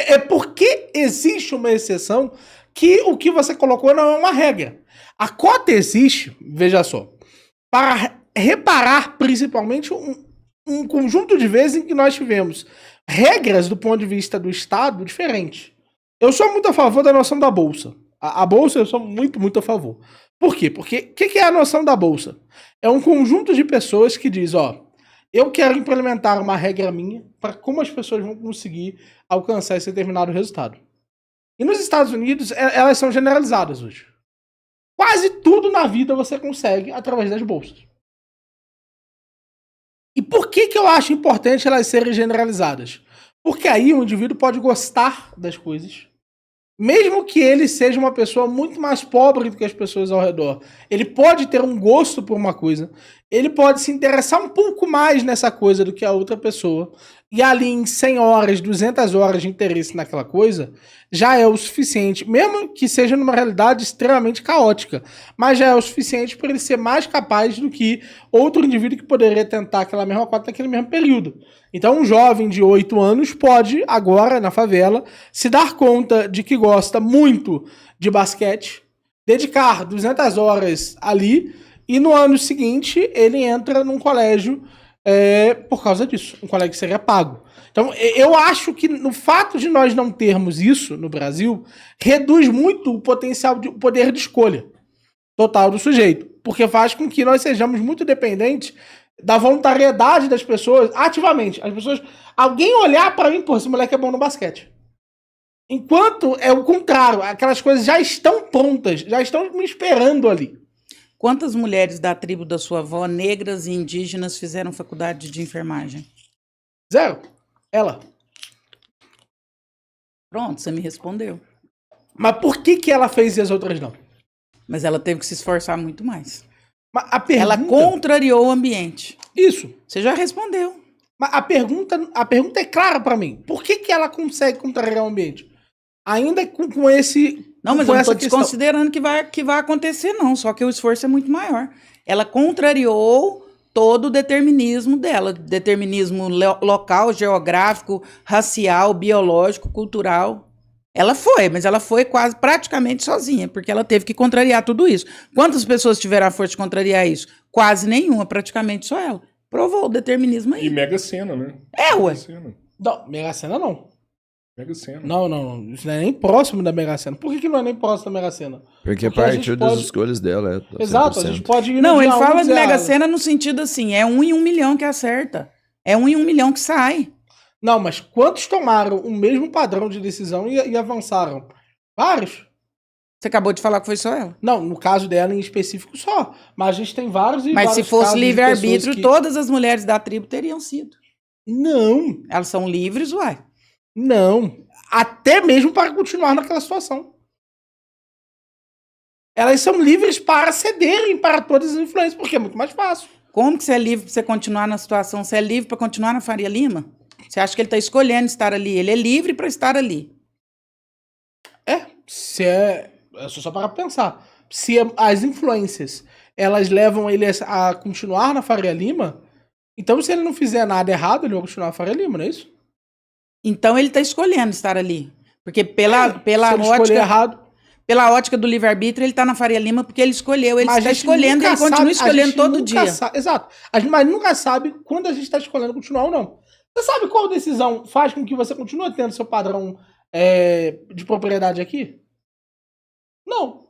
É porque existe uma exceção que o que você colocou não é uma regra. A cota existe, veja só, para reparar principalmente um conjunto de vezes em que nós tivemos regras do ponto de vista do Estado diferentes. Eu sou muito a favor da noção da Bolsa. A Bolsa eu sou muito, muito a favor. Por quê? Porque o que é a noção da Bolsa? É um conjunto de pessoas que diz, ó, eu quero implementar uma regra minha para como as pessoas vão conseguir alcançar esse determinado resultado. E nos Estados Unidos, elas são generalizadas hoje. Quase tudo na vida você consegue através das bolsas. E por que eu acho importante elas serem generalizadas? Porque aí o indivíduo pode gostar das coisas, mesmo que ele seja uma pessoa muito mais pobre do que as pessoas ao redor. Ele pode ter um gosto por uma coisa, ele pode se interessar um pouco mais nessa coisa do que a outra pessoa, e ali em 100 horas, 200 horas de interesse naquela coisa, já é o suficiente, mesmo que seja numa realidade extremamente caótica, mas já é o suficiente para ele ser mais capaz do que outro indivíduo que poderia tentar aquela mesma cota naquele mesmo período. Então um jovem de 8 anos pode, agora na favela, se dar conta de que gosta muito de basquete, dedicar 200 horas ali, e no ano seguinte ele entra num colégio por causa disso, um colégio que seria pago. Então eu acho que no fato de nós não termos isso no Brasil, reduz muito o potencial, o poder de escolha total do sujeito, porque faz com que nós sejamos muito dependentes da voluntariedade das pessoas, ativamente. As pessoas, alguém olhar para mim, pô, esse moleque é bom no basquete. Enquanto é o contrário, aquelas coisas já estão prontas, já estão me esperando ali. Quantas mulheres da tribo da sua avó, negras e indígenas, fizeram faculdade de enfermagem? 0. Ela. Pronto, você me respondeu. Mas por que ela fez e as outras não? Mas ela teve que se esforçar muito mais. Mas a pergunta... Ela contrariou o ambiente. Isso. Você já respondeu. Mas a pergunta é clara para mim. Por que ela consegue contrariar o ambiente? Ainda com esse... Não, mas eu não estou desconsiderando que vai acontecer, não. Só que o esforço é muito maior. Ela contrariou todo o determinismo dela. Determinismo local, geográfico, racial, biológico, cultural. Ela foi, mas ela foi quase praticamente sozinha, porque ela teve que contrariar tudo isso. Quantas pessoas tiveram a força de contrariar isso? Quase nenhuma, praticamente só ela. Provou o determinismo aí. E Mega Sena, né? Ué. Não, Mega Sena não. Mega Sena. Não. Isso não é nem próximo da Mega Sena. Por que não é nem próximo da Mega Sena? Porque partiu das escolhas dela. Exato, a gente pode ir... Não, ele fala de Mega Sena no sentido assim, é 1 em 1 milhão que acerta. É 1 em 1 milhão que sai. Não, mas quantos tomaram o mesmo padrão de decisão e avançaram? Vários. Você acabou de falar que foi só ela. Não, no caso dela em específico só. Mas a gente tem vários e Mas vários se fosse casos de livre-arbítrio, que... todas as mulheres da tribo teriam sido. Não. Elas são livres, uai. Não. Até mesmo para continuar naquela situação. Elas são livres para cederem para todas as influências, porque é muito mais fácil. Como que você é livre para você continuar na situação? Você é livre para continuar na Faria Lima? Você acha que ele está escolhendo estar ali? Ele é livre para estar ali. É só para pensar. Se as influências, elas levam ele a continuar na Faria Lima, então se ele não fizer nada errado, ele vai continuar na Faria Lima, não é isso? Então ele está escolhendo estar ali. Porque pela ótica do livre-arbítrio, ele está na Faria Lima porque ele escolheu. Ele está escolhendo e ele continua escolhendo todo dia. Exato. Mas nunca sabe quando a gente está escolhendo continuar ou não. Você sabe qual decisão faz com que você continue tendo seu padrão de propriedade aqui? Não.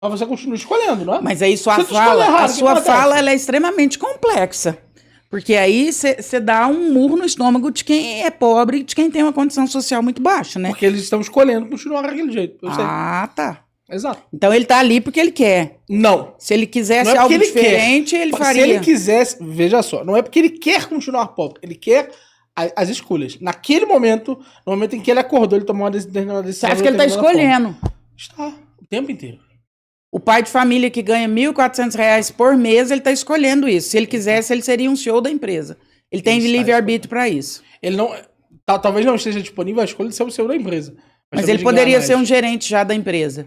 Mas você continua escolhendo, não é? Mas aí sua fala ela é extremamente complexa. Porque aí você dá um murro no estômago de quem é pobre e de quem tem uma condição social muito baixa, né? Porque eles estão escolhendo continuar daquele jeito. Tá. Exato. Então ele tá ali porque ele quer. Não. Se ele quisesse algo diferente, ele faria. Se ele quisesse, veja só, não é porque ele quer continuar pobre, ele quer as escolhas. Naquele momento, no momento em que ele acordou, ele tomou uma decisão. Você acha que ele tá escolhendo? Está, o tempo inteiro. O pai de família que ganha R$ 1.400 por mês, ele tá escolhendo isso. Se ele quisesse, ele seria um CEO da empresa. Ele tem livre-arbítrio para isso. Ele não... Talvez não esteja disponível a escolha de ser o CEO da empresa. Mas ele poderia ser um gerente já da empresa.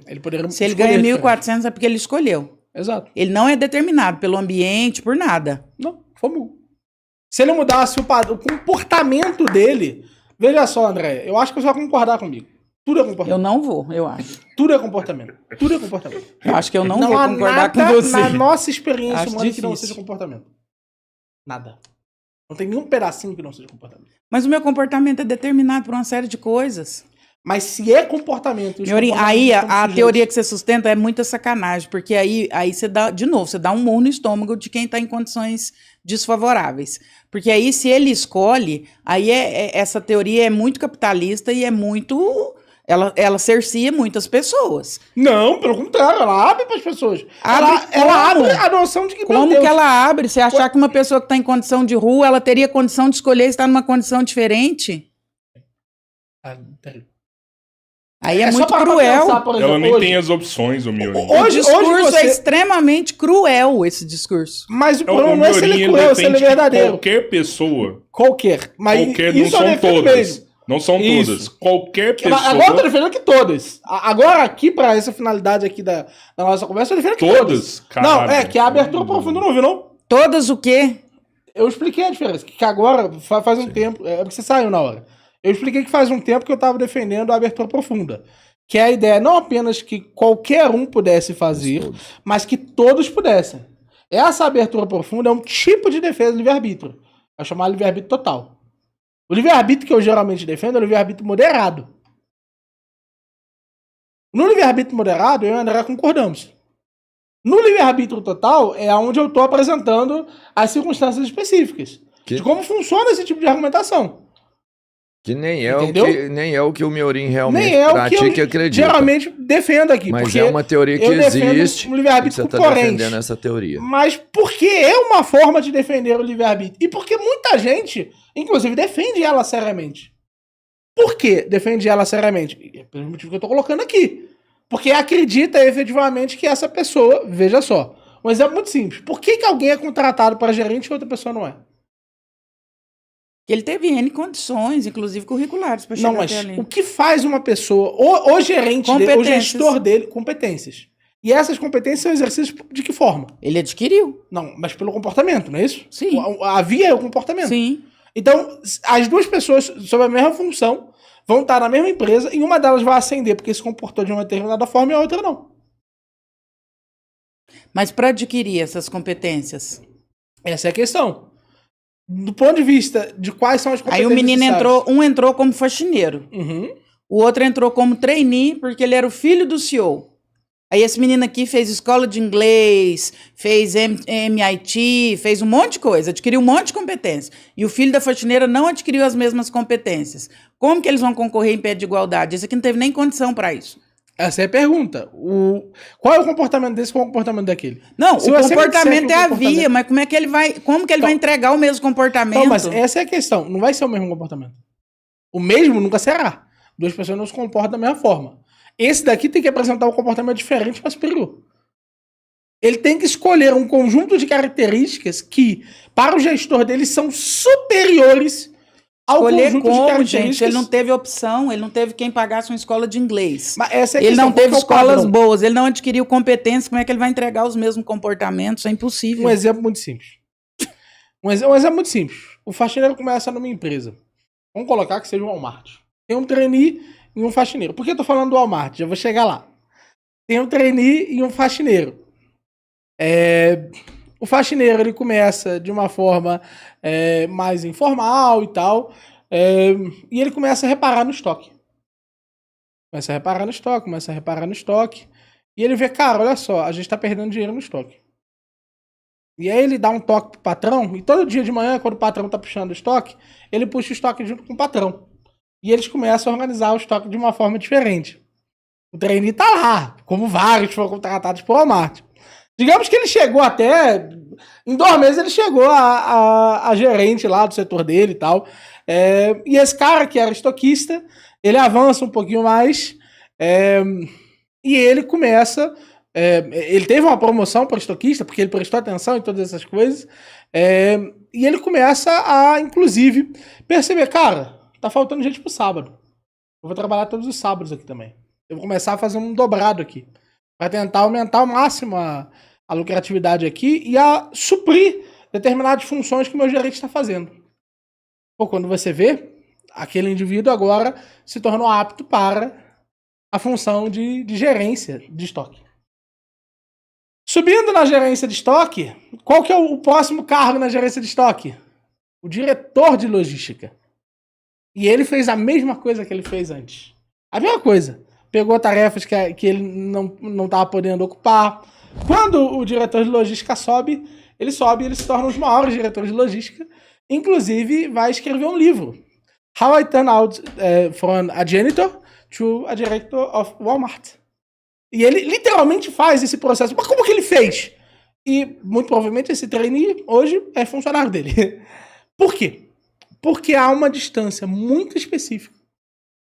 Se ele ganha 1.400 é porque ele escolheu. Exato. Ele não é determinado pelo ambiente, por nada. Não, vamos. Se ele mudasse o comportamento dele, Veja só, André, eu acho que você vai concordar comigo. Tudo é comportamento. Eu não vou, eu acho. Tudo é comportamento. Tudo é comportamento. Eu acho que eu não Não vou há concordar nada com você. na nossa experiência Acho humana que não difícil. seja comportamento. Nada. Não tem nenhum pedacinho que não seja comportamento. Mas o meu comportamento é determinado por uma série de coisas. Mas se é comportamento... e os Miorim, comportamentos aí estão a sujeitos- teoria que você sustenta é muita sacanagem, porque aí você dá, de novo, você dá um murro no estômago de quem está em condições desfavoráveis. Porque aí, se ele escolhe, aí essa teoria é muito capitalista e é muito... Ela cercia muitas pessoas. Não, pelo contrário, ela abre para as pessoas. Abre Ela como? abre a noção de que, meu Como Deus, que ela abre? Você achar que uma pessoa que está em condição de rua, ela teria condição de escolher estar numa condição diferente? peraí. Aí é só muito parar pra cruel. pensar, por exemplo, Ela nem hoje. tem as opções, o Miorim. O Hoje discurso você- é extremamente cruel, esse discurso. Mas o O problema não é se ele Miorim, é cruel, se ele é defende que verdadeiro. qualquer pessoa, Qualquer. Mas qualquer, não isso eu são defendo todas. mesmo. Não são Isso. todas. Qualquer pessoa, Agora eu tô defendendo que todas. Agora, aqui, pra essa finalidade aqui da nossa conversa, eu defendo que todas. todas, caralho. Não, que a abertura profunda não ouviu, não? Todas o quê? Eu expliquei a diferença. Que agora, faz um tempo... É porque você saiu na hora. Eu expliquei que faz um tempo que eu tava defendendo a abertura profunda. Que é a ideia não apenas que qualquer um pudesse fazer, mas que todos pudessem. Essa abertura profunda é um tipo de defesa do livre-arbítrio. É chamado livre-arbítrio total. O livre-arbítrio que eu geralmente defendo é o livre-arbítrio moderado. No livre-arbítrio moderado, eu e o André concordamos. No livre-arbítrio total, é onde eu estou apresentando as circunstâncias específicas. Que- De como funciona esse tipo de argumentação. Que nem é, Entendeu? nem é o que o Miorim realmente Nem é o que pratica e eu acredita. geralmente defendo aqui. Mas porque é uma teoria que eu defendo existe. um livre-arbítrio e você está com corrente. defendendo essa teoria. Mas porque é uma forma de defender o livre-arbítrio. E porque muita gente, inclusive, defende ela seriamente. Por que defende ela seriamente? É pelo motivo que eu tô colocando aqui. Porque acredita efetivamente que essa pessoa, veja só, um exemplo muito simples. Por que alguém é contratado para gerente e outra pessoa não é? Que ele teve N condições, inclusive curriculares, para chegar Não, mas até ali. o que faz uma pessoa, o gerente dele, o Competências. gestor dele, competências. E essas competências são exercidas de que forma? Ele adquiriu. Não, mas pelo comportamento, não é isso? Sim. A via é o comportamento. Sim. Então, as duas pessoas sob a mesma função vão estar na mesma empresa e uma delas vai ascender porque se comportou de uma determinada forma e a outra não. Mas para adquirir essas competências. Essa é a questão. Do ponto de vista de quais são as Aí competências o menino necessárias. um entrou como faxineiro. Uhum. O outro entrou como trainee, porque ele era o filho do CEO. Aí esse menino aqui fez escola de inglês, fez MIT, fez um monte de coisa, adquiriu um monte de competências. E o filho da faxineira não adquiriu as mesmas competências. Como que eles vão concorrer em pé de igualdade? Esse aqui não teve nem condição para isso. Essa é a pergunta. Qual é o comportamento desse? Qual é o comportamento daquele? Não, Se o você me comportamento disser que é o a comportamento- via, mas como que ele vai entregar o mesmo comportamento? Não, mas essa é a questão. Não vai ser o mesmo comportamento. O mesmo nunca será. Duas pessoas não se comportam da mesma forma. Esse daqui tem que apresentar um comportamento diferente para superior. Ele tem que escolher um conjunto de características que, para o gestor dele, são superiores ao Escolher conjunto de como, características. gente? Ele não teve opção, ele não teve quem pagasse uma escola de inglês. Mas essa é a Ele questão, não qual teve que é o escolas padrão? boas, ele não adquiriu competências, como é que ele vai entregar os mesmos comportamentos? É impossível. Um exemplo muito simples. Um exemplo muito simples. O faxineiro começa numa empresa. Vamos colocar que seja o Walmart. Tem um trainee e um faxineiro. Por que eu tô falando do Walmart? Já vou chegar lá. Tem um trainee e um faxineiro. O faxineiro ele começa de uma forma mais informal e tal. E ele começa a reparar no estoque. Começa a reparar no estoque. E ele vê, cara, olha só, a gente tá perdendo dinheiro no estoque. E aí ele dá um toque pro patrão, e todo dia de manhã, quando o patrão tá puxando o estoque, ele puxa o estoque junto com o patrão. E eles começam a organizar o estoque de uma forma diferente. O trainee tá lá, como vários foram contratados por Walmart. Digamos que ele chegou até... Em 2 meses ele chegou a gerente lá do setor dele e tal. E esse cara, que era estoquista, ele avança um pouquinho mais e ele começa... ele teve uma promoção para estoquista, porque ele prestou atenção em todas essas coisas. E ele começa a, inclusive, perceber, cara, tá faltando gente pro sábado. Eu vou trabalhar todos os sábados aqui também. Eu vou começar a fazer um dobrado aqui. Para tentar aumentar ao máximo a lucratividade aqui e a suprir determinadas funções que o meu gerente está fazendo. Pô, quando você vê, aquele indivíduo agora se tornou apto para a função de gerência de estoque. Subindo na gerência de estoque, qual que é o próximo cargo na gerência de estoque? O diretor de logística. E ele fez a mesma coisa que ele fez antes. A mesma coisa. Pegou tarefas que ele não estava podendo ocupar. Quando o diretor de logística sobe, ele se torna um dos maiores diretores de logística. Inclusive, vai escrever um livro. How I Turn Out from a Janitor to a Director of Walmart. E ele literalmente faz esse processo. Mas como que ele fez? E muito provavelmente esse trainee hoje é funcionário dele. Por quê? Porque há uma distância muito específica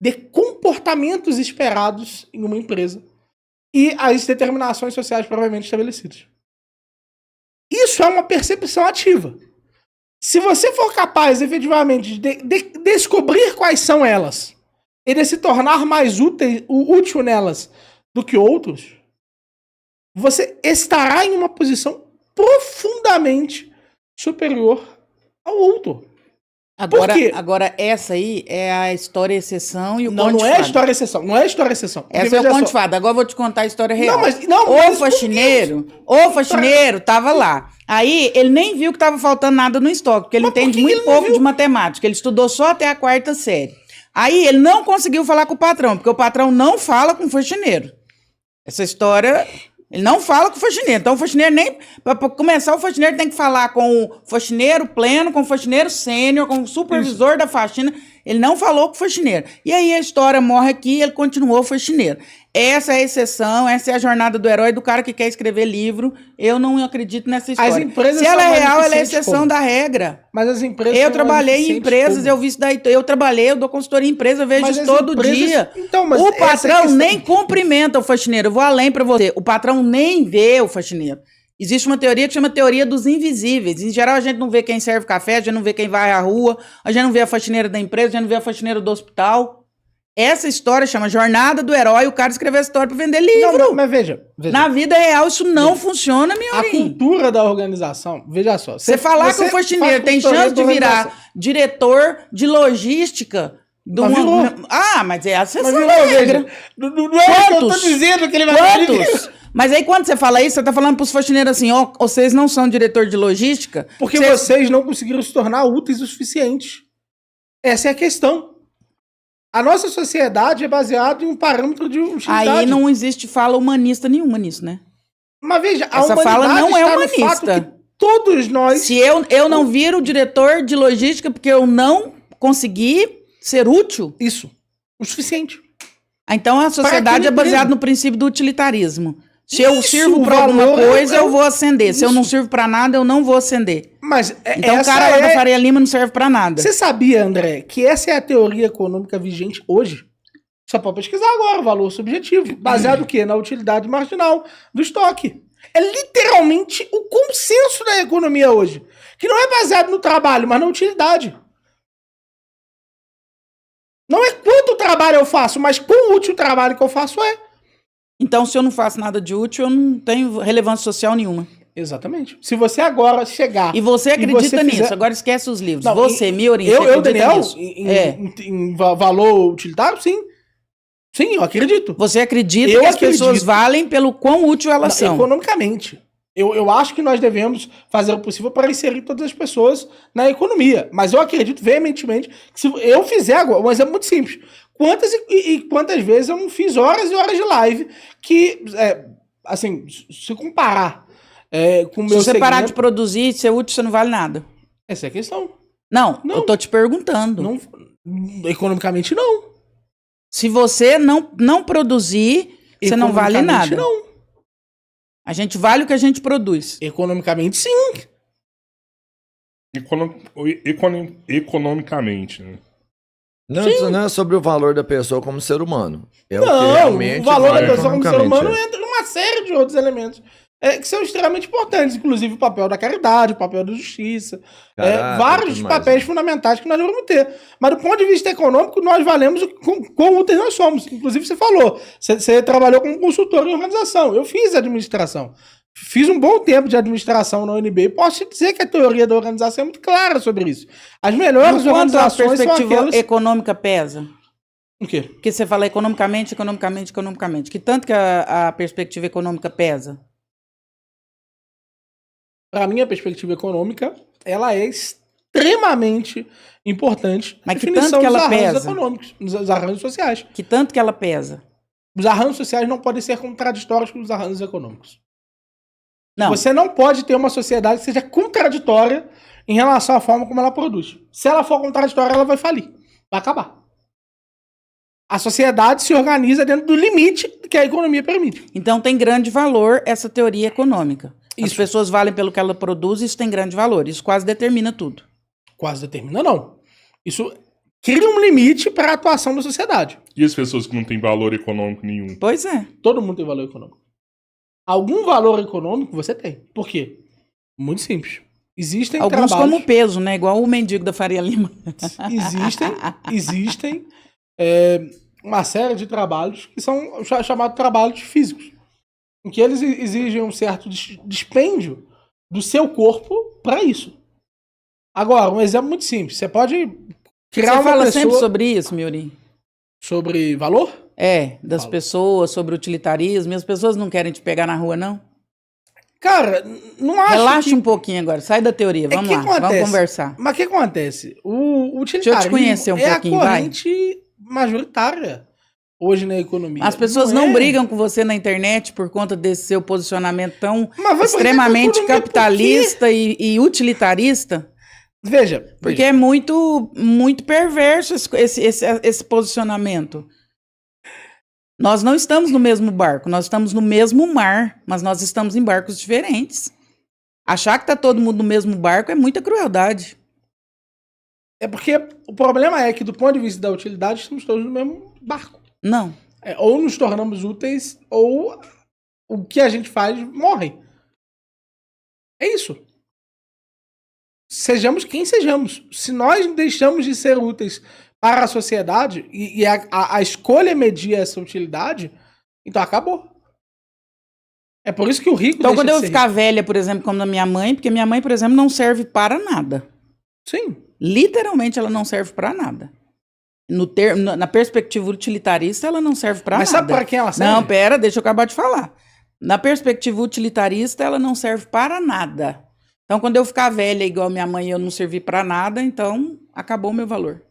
de comportamentos esperados em uma empresa e as determinações sociais provavelmente estabelecidas. Isso é uma percepção ativa. Se você for capaz, efetivamente, de descobrir quais são elas e de se tornar mais útil nelas do que outros, você estará em uma posição profundamente superior ao outro. Agora, essa aí é a história exceção e o conto fada. Não é a história exceção. Não é a história exceção. Essa é o conto fada. Agora eu vou te contar a história real. O faxineiro tava lá. Aí ele nem viu que tava faltando nada no estoque, porque ele entende muito pouco de matemática. Ele estudou só até a 4ª série. Aí ele não conseguiu falar com o patrão, porque o patrão não fala com o faxineiro. Essa história... Ele não fala com o faxineiro. Então, o faxineiro nem... Para começar, o faxineiro tem que falar com o faxineiro pleno, com o faxineiro sênior, com o supervisor da faxina. Ele não falou com o faxineiro. E aí a história morre aqui e ele continuou faxineiro. Essa é a exceção, essa é a jornada do herói do cara que quer escrever livro. Eu não acredito nessa história. As empresas Se ela é real, ela é exceção da regra. Mas as empresas... Eu trabalhei em empresas, eu vi isso daí. Eu dou consultoria em empresa, eu vejo isso todo dia. Então, mas o patrão nem cumprimenta o faxineiro. Eu vou além pra você. O patrão nem vê o faxineiro. Existe uma teoria que chama teoria dos invisíveis. Em geral, a gente não vê quem serve café, a gente não vê quem vai à rua, a gente não vê a faxineira da empresa, a gente não vê a faxineira do hospital. Essa história chama Jornada do Herói. O cara escreveu essa história para vender livro. Não, mas veja. Na vida real, isso não funciona, meu A cultura da organização, veja só. Você falar que o faxineiro tem chance de virar diretor de logística... mas é a exceção da regra. Não é o que eu tô dizendo que ele vai Quantos? Mas aí quando você fala isso, você tá falando pros faxineiros assim, ó, vocês não são diretor de logística... Porque vocês não conseguiram se tornar úteis o suficiente. Essa é a questão. A nossa sociedade é baseada em um parâmetro de utilidade. Aí não existe fala humanista nenhuma nisso, né? Mas veja, essa fala não é humanista. Todos nós... Se eu não viro diretor de logística porque eu não consegui ser útil... Isso. O suficiente. Então a sociedade é baseada no princípio do utilitarismo. Se eu sirvo para alguma coisa, eu vou ascender. Se eu não sirvo para nada, eu não vou ascender. Mas então o cara lá da Faria Lima não serve para nada. Você sabia, André, que essa é a teoria econômica vigente hoje? Só pode pesquisar agora, o valor subjetivo. Baseado o quê? Na utilidade marginal do estoque. É literalmente o consenso da economia hoje. Que não é baseado no trabalho, mas na utilidade. Não é quanto trabalho eu faço, mas quão útil o trabalho que eu faço é. Então, se eu não faço nada de útil, eu não tenho relevância social nenhuma. Exatamente. Se você agora chegar... E você acredita nisso. Agora esquece os livros. Não, você, Miorin, você acredita Daniel, nisso? Em valor utilitário, sim. Sim, eu acredito. Você acredita que as pessoas valem pelo quão útil elas são? Economicamente. Eu acho que nós devemos fazer o possível para inserir todas as pessoas na economia. Mas eu acredito veementemente que se eu fizer agora, um exemplo muito simples. Quantas vezes eu não fiz horas e horas de live que, assim, se comparar com o meu segmento... Se você parar de produzir, ser útil, você não vale nada. Essa é a questão. Não, eu tô te perguntando. Não, economicamente, não. Se você não produzir, você não vale nada. Não. A gente vale o que a gente produz. Economicamente, sim. Economicamente, né? Não é sobre o valor da pessoa como ser humano. É não, o que realmente o valor da pessoa como ser humano é. entra numa série de outros elementos que são extremamente importantes, inclusive o papel da caridade, o papel da justiça, vários papéis fundamentais que nós devemos ter. Mas do ponto de vista econômico, nós valemos quão úteis nós somos. Inclusive, você falou, você trabalhou como consultor em organização. Eu fiz administração. Fiz um bom tempo de administração na UNB e posso te dizer que a teoria da organização é muito clara sobre isso. As melhores Quanto a organizações são perspectiva aquelas... econômica pesa? O quê? Porque você fala economicamente. Que tanto que a perspectiva econômica pesa? Para mim, a perspectiva econômica, ela é extremamente importante. Mas na que definição tanto que ela dos arranjos pesa? econômicos, dos arranjos sociais. Que tanto que ela pesa? Os arranjos sociais não podem ser contraditórios com os arranjos econômicos. Não. Você não pode ter uma sociedade que seja contraditória em relação à forma como ela produz. Se ela for contraditória, ela vai falir. Vai acabar. A sociedade se organiza dentro do limite que a economia permite. Então tem grande valor essa teoria econômica. As Isso. pessoas valem pelo que ela produz, isso tem grande valor. Isso quase determina tudo. Quase determina, não. Isso cria um limite para a atuação da sociedade. E as pessoas que não têm valor econômico nenhum? Pois é. Todo mundo tem valor econômico. Algum valor econômico você tem. Por quê? Muito simples. Existem Alguns trabalhos... como peso, né? Igual o mendigo da Faria Lima. Existem uma série de trabalhos que são chamados trabalhos físicos, em que eles exigem um certo dispêndio do seu corpo para isso. Agora, um exemplo muito simples. Você pode criar Você uma fala pessoa... sempre sobre isso, Miuri? Sobre valor? Das Falo. pessoas, sobre utilitarismo. E as pessoas não querem te pegar na rua, não? Cara, não acho Relaxa que... um pouquinho agora. Sai da teoria. Vamos que lá. acontece? Vamos conversar. Mas o que acontece? O Deixa eu te utilitarismo conhecer um é pouquinho, a vai. corrente majoritária hoje na economia. As pessoas não é. brigam com você na internet por conta desse seu posicionamento tão Mas vai extremamente brigar com a economia capitalista e utilitarista? Veja. Porque é muito, muito perverso esse posicionamento. Nós não estamos no mesmo barco, nós estamos no mesmo mar, mas nós estamos em barcos diferentes. Achar que tá todo mundo no mesmo barco é muita crueldade. É porque o problema é que, do ponto de vista da utilidade, estamos todos no mesmo barco. Não. Ou nos tornamos úteis, ou o que a gente faz morre. É isso. Sejamos quem sejamos. Se nós deixamos de ser úteis para a sociedade e a escolha medir essa utilidade, então acabou. É por isso que o rico Então, deixa quando de eu ser ficar velha, por exemplo, como a minha mãe, porque minha mãe, por exemplo, não serve para nada. rico. Sim. Literalmente, ela não serve para nada. Na perspectiva utilitarista, ela não serve para nada. Mas sabe para quem ela serve? Não, pera, deixa eu acabar de falar. Na perspectiva utilitarista, ela não serve para nada. Então, quando eu ficar velha igual minha mãe e eu não servir para nada, então acabou o meu valor.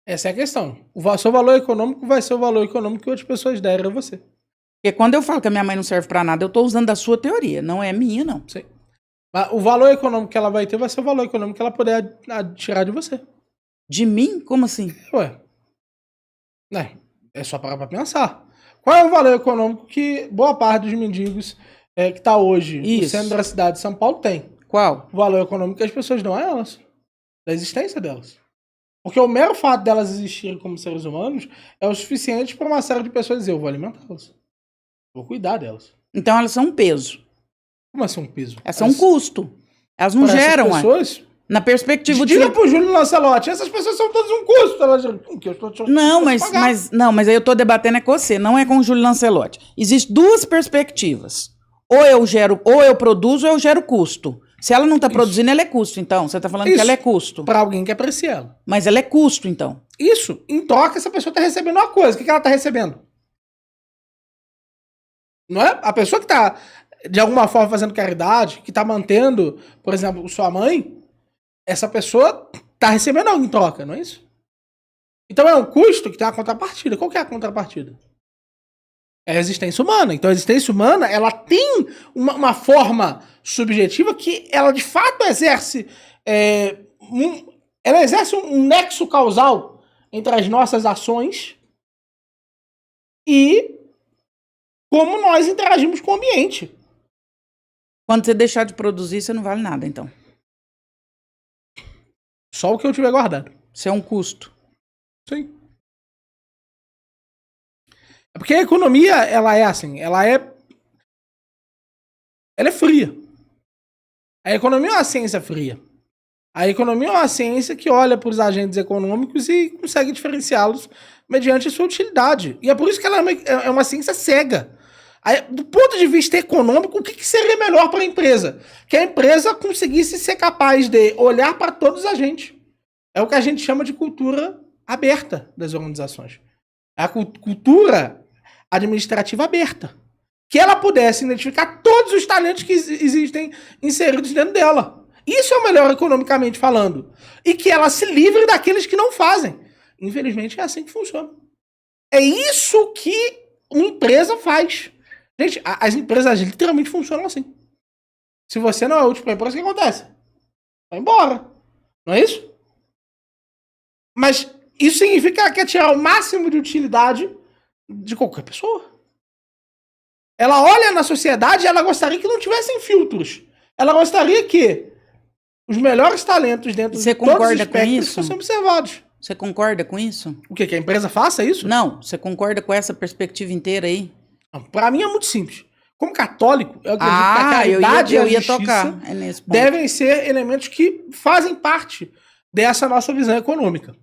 Essa é a questão. O seu valor econômico vai ser o valor econômico que outras pessoas derem a você. Porque quando eu falo que a minha mãe não serve para nada, eu estou usando a sua teoria, não é minha, não. Sim. Mas o valor econômico que ela vai ter vai ser o valor econômico que ela puder tirar de você. De mim? Como assim? Ué. É só parar pra pensar. Qual é o valor econômico que boa parte dos mendigos que está hoje no Isso. centro da cidade de São Paulo tem? Qual? O valor econômico que as pessoas dão a elas. Da existência delas. Porque o mero fato delas existirem como seres humanos é o suficiente para uma série de pessoas dizer, eu vou alimentá-las. Vou cuidar delas. Então elas são um peso. Como assim um peso? Elas são um custo. Elas não Para essas geram, pessoas, na perspectiva diga pro Júlio Lancelotti, essas pessoas são todas um custo. Elas dizem, que eu estou Não, mas aí eu tô debatendo é com você, não é com o Júlio Lancelotti. Existem duas perspectivas. Ou eu produzo ou eu gero custo. Se ela não tá produzindo, ela é custo, então. Você tá falando que ela é custo. Para alguém que aprecia ela. Mas ela é custo, então. Isso. Em troca, essa pessoa tá recebendo uma coisa. O que ela tá recebendo? Não é? A pessoa que tá, de alguma forma, fazendo caridade, que tá mantendo, por exemplo, sua mãe, essa pessoa tá recebendo algo em troca, não é isso? Então é um custo que tem uma contrapartida. Qual que é a contrapartida? É a existência humana. Então a existência humana, ela tem uma forma subjetiva que ela de fato exerce ela exerce um nexo causal entre as nossas ações e como nós interagimos com o ambiente. Quando você deixar de produzir, você não vale nada, então. Só o que eu tiver guardado. Isso é um custo. Sim. É porque a economia, ela é assim, ela é fria. A economia é uma ciência fria. A economia é uma ciência que olha para os agentes econômicos e consegue diferenciá-los mediante a sua utilidade. E é por isso que ela é uma ciência cega. Aí, do ponto de vista econômico, o que seria melhor para a empresa? Que a empresa conseguisse ser capaz de olhar para todos os agentes. É o que a gente chama de cultura aberta das organizações. É a cultura administrativa aberta. Que ela pudesse identificar todos os talentos que existem inseridos dentro dela. Isso é o melhor economicamente falando. E que ela se livre daqueles que não fazem. Infelizmente é assim que funciona. É isso que uma empresa faz. Gente, as empresas literalmente funcionam assim. Se você não é útil para a empresa, o que acontece? Vai embora. Não é isso? Mas isso significa que ela quer tirar o máximo de utilidade de qualquer pessoa. Ela olha na sociedade e ela gostaria que não tivessem filtros. Ela gostaria que os melhores talentos dentro Você de todos os concorda com espectros isso? fossem observados. Você concorda com isso? O quê? Que a empresa faça isso? Não, você concorda com essa perspectiva inteira aí? Para mim é muito simples. Como católico, eu acredito que a Ah, caridade eu e a ia justiça tocar nesse ponto. devem ser elementos que fazem parte dessa nossa visão econômica.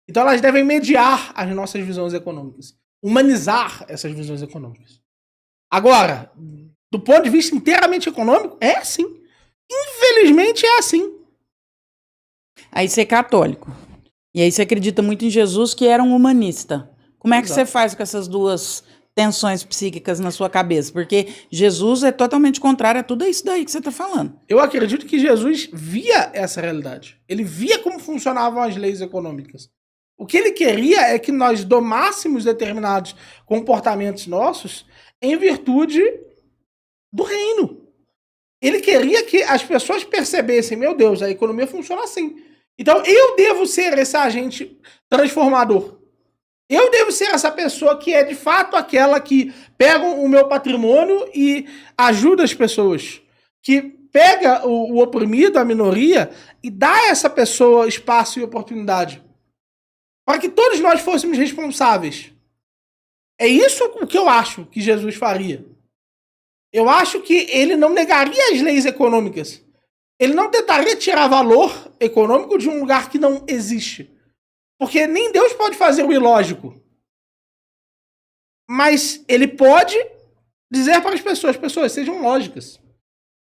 Então elas devem mediar as nossas visões econômicas. Humanizar essas visões econômicas. Agora, do ponto de vista inteiramente econômico, é assim. Infelizmente é assim. Aí você é católico. E aí você acredita muito em Jesus, que era um humanista. Como é que Exato. você faz com essas duas tensões psíquicas na sua cabeça? Porque Jesus é totalmente contrário a tudo isso daí que você está falando. Eu acredito que Jesus via essa realidade. Ele via como funcionavam as leis econômicas. O que ele queria é que nós domássemos determinados comportamentos nossos em virtude do reino. Ele queria que as pessoas percebessem, meu Deus, a economia funciona assim. Então eu devo ser esse agente transformador. Eu devo ser essa pessoa que é de fato aquela que pega o meu patrimônio e ajuda as pessoas. Que pega o oprimido, a minoria, e dá a essa pessoa espaço e oportunidade. Para que todos nós fôssemos responsáveis. É isso o que eu acho que Jesus faria. Eu acho que ele não negaria as leis econômicas. Ele não tentaria tirar valor econômico de um lugar que não existe. Porque nem Deus pode fazer o ilógico. Mas ele pode dizer para as pessoas, sejam lógicas.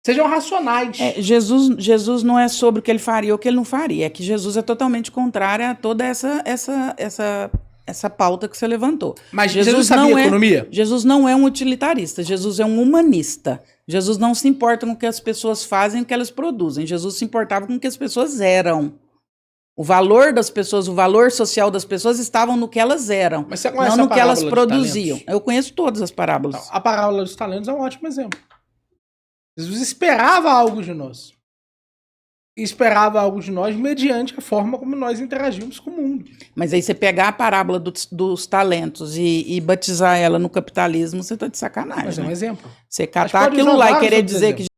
Sejam racionais. Jesus não é sobre o que ele faria ou o que ele não faria. É que Jesus é totalmente contrário a toda essa pauta que você levantou. Mas Jesus sabia economia? Jesus não é um utilitarista. Jesus é um humanista. Jesus não se importa com o que as pessoas fazem e o que elas produzem. Jesus se importava com o que as pessoas eram. O valor das pessoas, o valor social das pessoas estavam no que elas eram, Mas você conhece não a no que elas parábola dos produziam. talentos? Eu conheço todas as parábolas. Então, a parábola dos talentos é um ótimo exemplo. Jesus esperava algo de nós. E esperava algo de nós mediante a forma como nós interagimos com o mundo. Mas aí você pegar a parábola dos talentos e batizar ela no capitalismo, você tá de sacanagem. Mas é um né? exemplo. Você Mas catar pode aquilo usar lá e vários querer outros dizer que exemplos.